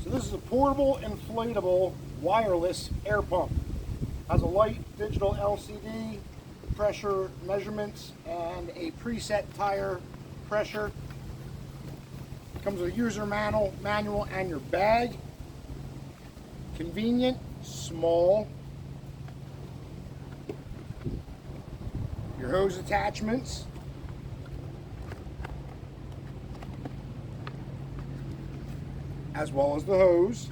So this is a portable, inflatable, wireless air pump. Has a light digital LCD, pressure measurements, and a preset tire pressure. Comes with a user manual and your bag. Convenient, small. Your hose attachments. As well as the hose.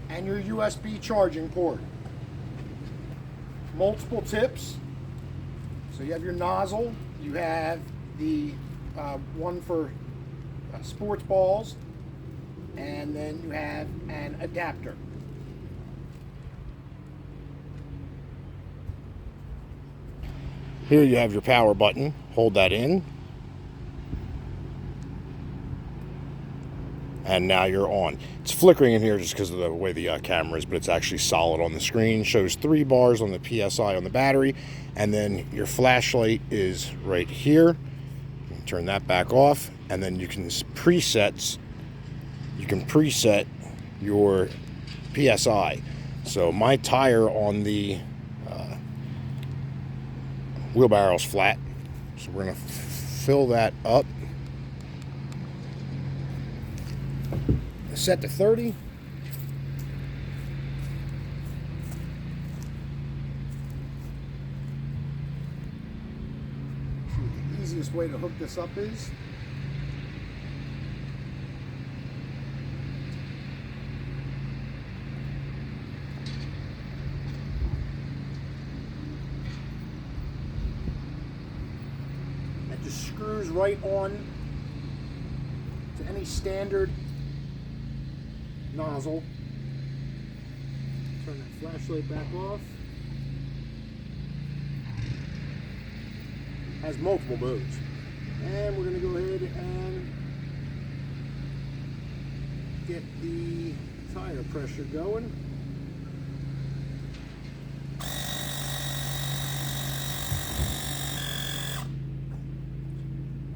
And your USB charging port. Multiple tips. So you have your nozzle, you have the one for sports balls, and then you have an adapter. Here you have your power button. Hold that in. And now you're on. It's flickering in here just because of the way the camera is, but it's actually solid on the screen. Shows 3 bars on the PSI on the battery, and then your flashlight is right here. You can turn that back off, and then you can preset your PSI. So my tire on the wheelbarrow is flat, so we're gonna fill that up. Set to 30. The easiest way to hook this up is that just screws right on to any standard nozzle. Turn that flashlight back off. Has multiple modes. And we're going to go ahead and get the tire pressure going.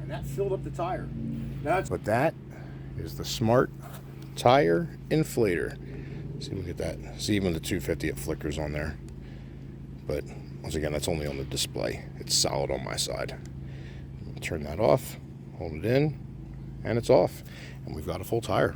And that filled up the tire. But that is the smart tire inflator. See, look at that. See, even the 250, it flickers on there. But once again, that's only on the display. It's solid on my side. Turn that off, hold it in, and it's off. And we've got a full tire.